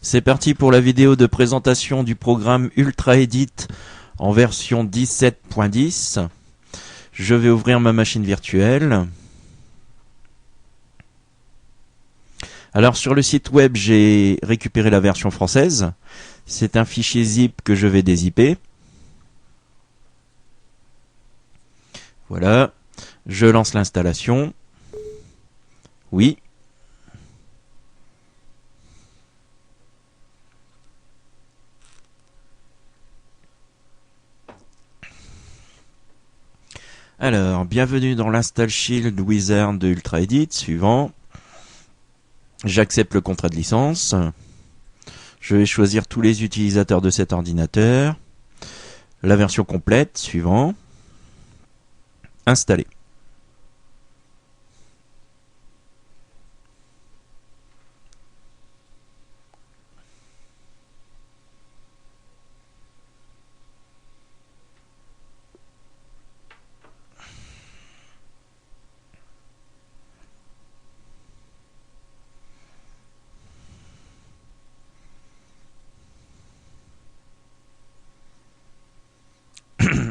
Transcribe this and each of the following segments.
C'est parti pour la vidéo de présentation du programme Ultra Edit en version 17.10. Je vais ouvrir ma machine virtuelle. Alors sur le site web, j'ai récupéré la version française. C'est un fichier zip que je vais dézipper. Voilà. Je lance l'installation. Oui. Alors, bienvenue dans l'Install Shield Wizard de Ultra Edit. Suivant. J'accepte le contrat de licence. Je vais choisir tous les utilisateurs de cet ordinateur. La version complète. Suivant. Installer.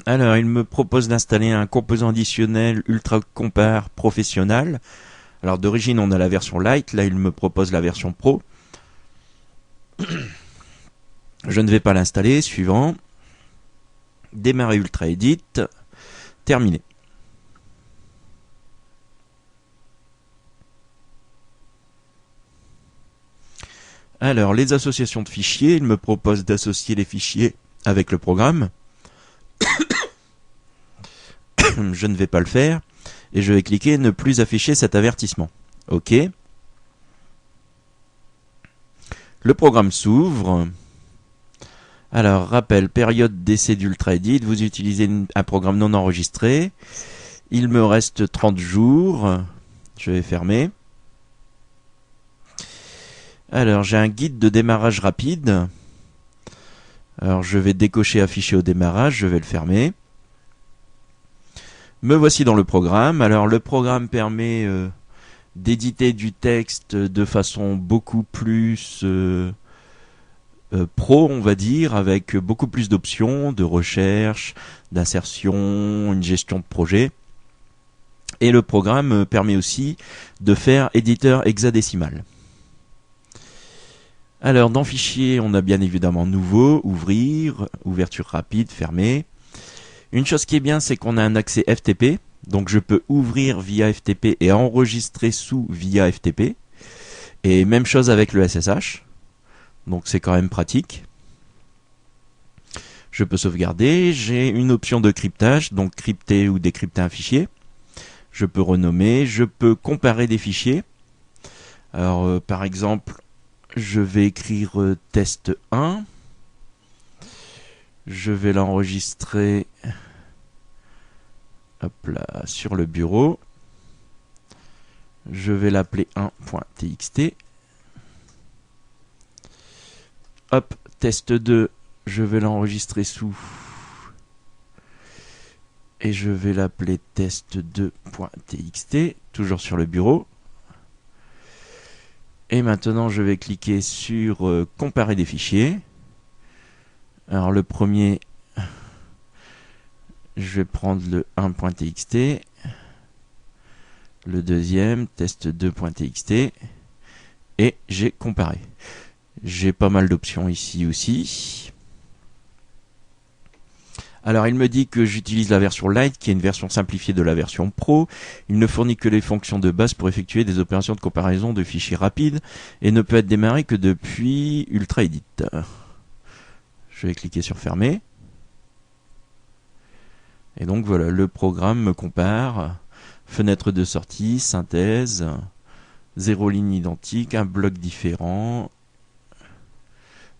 Alors, il me propose d'installer un composant additionnel Ultra Compare Professionnel. Alors, d'origine, on a la version Lite. Là, il me propose la version Pro. Je ne vais pas l'installer. Suivant. Démarrer Ultra Edit. Terminé. Alors, les associations de fichiers. Il me propose d'associer les fichiers avec le programme. Je ne vais pas le faire et je vais cliquer ne plus afficher cet avertissement. OK. Le programme s'ouvre. Alors, rappel, période d'essai d'Ultra Edit. Vous utilisez un programme non enregistré. Il me reste 30 jours. Je vais fermer. Alors, j'ai un guide de démarrage rapide. Alors, je vais décocher afficher au démarrage. Je vais le fermer. Me voici dans le programme. Alors le programme permet d'éditer du texte de façon beaucoup plus pro, on va dire, avec beaucoup plus d'options de recherche, d'insertion, une gestion de projet. Et le programme permet aussi de faire éditeur hexadécimal. Alors dans Fichier, on a bien évidemment Nouveau, Ouvrir, Ouverture rapide, Fermer. Une chose qui est bien, c'est qu'on a un accès FTP, donc je peux ouvrir via FTP et enregistrer sous via FTP. Et même chose avec le SSH, donc c'est quand même pratique. Je peux sauvegarder, j'ai une option de cryptage, donc crypter ou décrypter un fichier. Je peux renommer, je peux comparer des fichiers. Alors par exemple, je vais écrire test 1. Je vais l'enregistrer sur le bureau. Je vais l'appeler 1.txt. Hop, test 2, je vais l'enregistrer sous. Et je vais l'appeler test2.txt, toujours sur le bureau. Et maintenant, je vais cliquer sur comparer des fichiers. Alors le premier, je vais prendre le 1.txt, le deuxième, test2.txt, et j'ai comparé. J'ai pas mal d'options ici aussi. Alors il me dit que j'utilise la version Lite, qui est une version simplifiée de la version Pro. Il ne fournit que les fonctions de base pour effectuer des opérations de comparaison de fichiers rapides et ne peut être démarré que depuis Ultra Edit. Je vais cliquer sur Fermer. Et donc voilà, le programme me compare. Fenêtre de sortie, synthèse, 0 ligne identique, un bloc différent.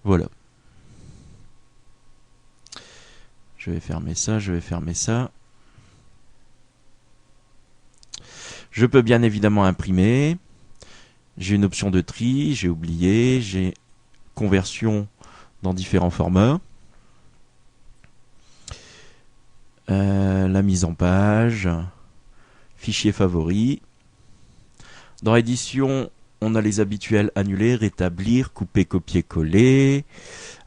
Voilà. Je vais fermer ça, je vais fermer ça. Je peux bien évidemment imprimer. J'ai une option de tri, j'ai oublié, j'ai conversion dans différents formats. La mise en page, fichier favori. Dans édition, on a les habituels annuler, rétablir, couper, copier, coller,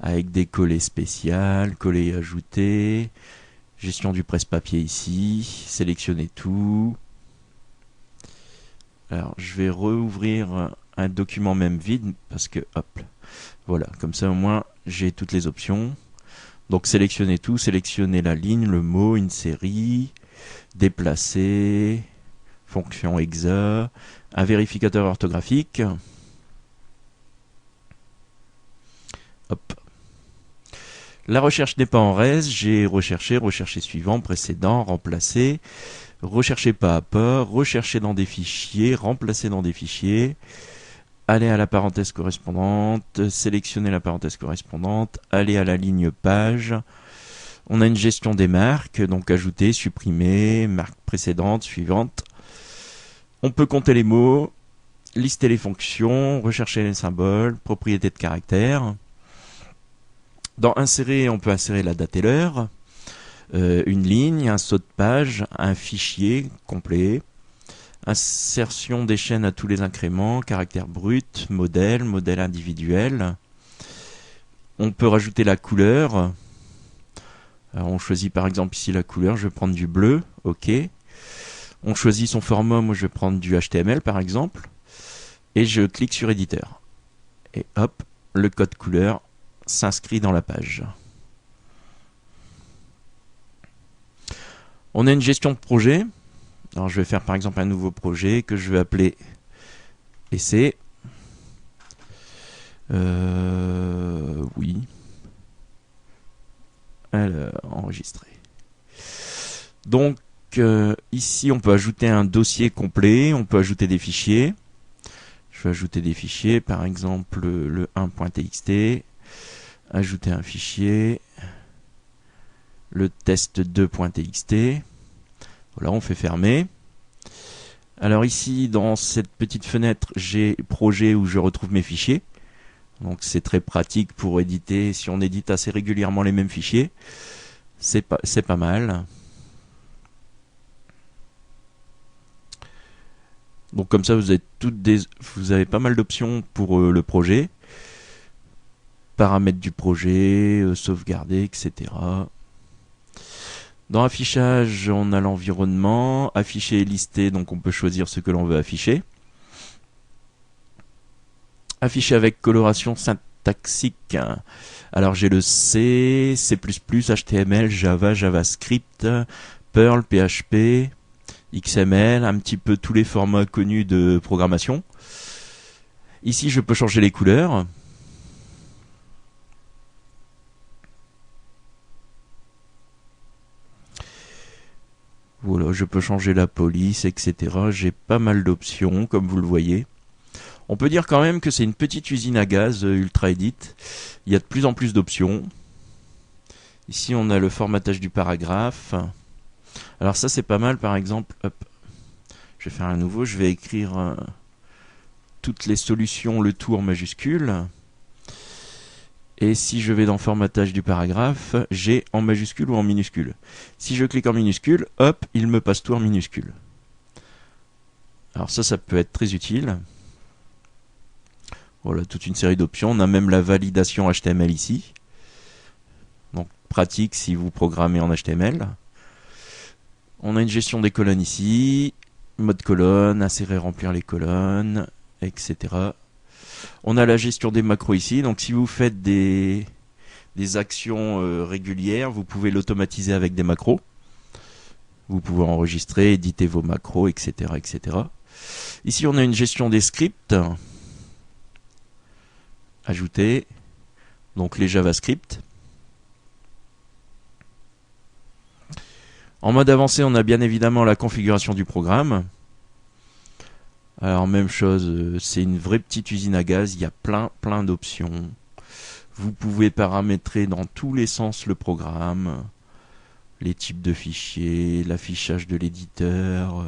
avec des collets spéciales, coller et ajouter, gestion du presse-papier ici, sélectionner tout. Alors je vais rouvrir un document même vide parce que hop, voilà, comme ça au moins j'ai toutes les options. Donc sélectionner tout, sélectionner la ligne, le mot, une série, déplacer, fonction exa, un vérificateur orthographique. Hop. La recherche n'est pas en reste, j'ai recherché, recherché suivant, précédent, remplacer, rechercher pas à pas, rechercher dans des fichiers, remplacer dans des fichiers, aller à la parenthèse correspondante, sélectionner la parenthèse correspondante, aller à la ligne page. On a une gestion des marques, donc ajouter, supprimer, marque précédente, suivante. On peut compter les mots, lister les fonctions, rechercher les symboles, propriétés de caractère. Dans insérer, on peut insérer la date et l'heure, une ligne, un saut de page, un fichier complet, insertion des chaînes à tous les incréments, caractère brut, modèle, modèle individuel. On peut rajouter la couleur. Alors on choisit par exemple ici la couleur, je vais prendre du bleu, ok. On choisit son format, moi je vais prendre du HTML par exemple, et je clique sur éditeur. Et hop, le code couleur s'inscrit dans la page. On a une gestion de projet. Alors je vais faire par exemple un nouveau projet que je vais appeler essai. Oui. Alors, enregistrer. Donc ici on peut ajouter un dossier complet, on peut ajouter des fichiers. Je vais ajouter des fichiers, par exemple le 1.txt, ajouter un fichier, le test2.txt. Voilà, on fait fermer. Alors ici, dans cette petite fenêtre, j'ai projet où je retrouve mes fichiers. Donc c'est très pratique pour éditer. Si on édite assez régulièrement les mêmes fichiers, c'est pas mal. Donc comme ça, vous avez pas mal d'options pour le projet. Paramètres du projet, sauvegarder, etc. Dans affichage, on a l'environnement, afficher et lister, donc on peut choisir ce que l'on veut afficher. Afficher avec coloration syntaxique. Alors j'ai le C, C++, HTML, Java, JavaScript, Perl, PHP, XML, un petit peu tous les formats connus de programmation. Ici, je peux changer les couleurs. Voilà, je peux changer la police, etc. J'ai pas mal d'options, comme vous le voyez. On peut dire quand même que c'est une petite usine à gaz Ultra Edit. Il y a de plus en plus d'options. Ici, on a le formatage du paragraphe. Alors ça, c'est pas mal, par exemple. Hop, je vais faire un nouveau. Je vais écrire toutes les solutions, le tout en majuscule. Et si je vais dans formatage du paragraphe, j'ai en majuscule ou en minuscule. Si je clique en minuscule, hop, il me passe tout en minuscule. Alors ça peut être très utile. Voilà, toute une série d'options. On a même la validation HTML ici. Donc pratique si vous programmez en HTML. On a une gestion des colonnes ici. Mode colonne, insérer, remplir les colonnes, etc. On a la gestion des macros ici. Donc si vous faites des actions régulières, vous pouvez l'automatiser avec des macros. Vous pouvez enregistrer, éditer vos macros, etc., etc. Ici, on a une gestion des scripts. Ajouter. Donc les JavaScript. En mode avancé, on a bien évidemment la configuration du programme. Alors même chose, c'est une vraie petite usine à gaz, il y a plein d'options. Vous pouvez paramétrer dans tous les sens le programme, les types de fichiers, l'affichage de l'éditeur.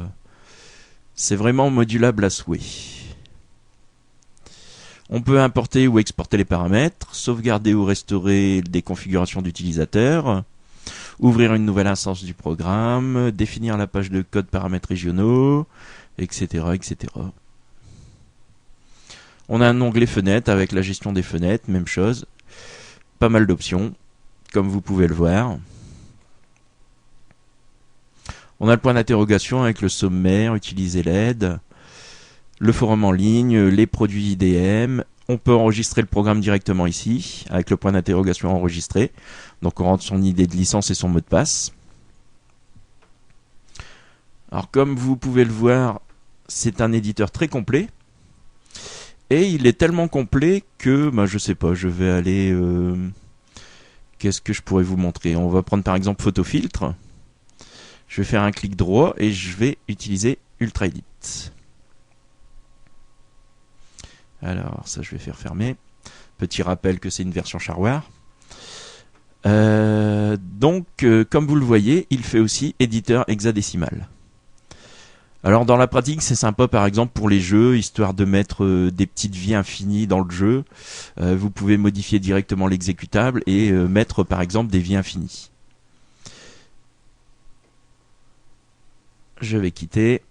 C'est vraiment modulable à souhait. On peut importer ou exporter les paramètres, sauvegarder ou restaurer des configurations d'utilisateurs, ouvrir une nouvelle instance du programme, définir la page de code paramètres régionaux, etc., etc. On a un onglet fenêtre avec la gestion des fenêtres, même chose. Pas mal d'options, comme vous pouvez le voir. On a le point d'interrogation avec le sommaire, utiliser l'aide, le forum en ligne, les produits IDM. On peut enregistrer le programme directement ici, avec le point d'interrogation enregistré. Donc on rentre son ID de licence et son mot de passe. Alors comme vous pouvez le voir, c'est un éditeur très complet. Et il est tellement complet que, je sais pas, je vais aller... qu'est-ce que je pourrais vous montrer? On va prendre par exemple Photofiltre. Je vais faire un clic droit et je vais utiliser UltraEdit. Alors ça je vais faire fermer. Petit rappel que c'est une version Shareware. Donc comme vous le voyez, il fait aussi éditeur hexadécimal. Alors dans la pratique c'est sympa par exemple pour les jeux, histoire de mettre des petites vies infinies dans le jeu. Vous pouvez modifier directement l'exécutable et mettre par exemple des vies infinies. Je vais quitter.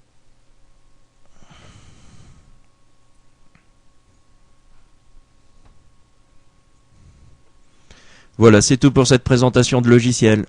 Voilà, c'est tout pour cette présentation de logiciel.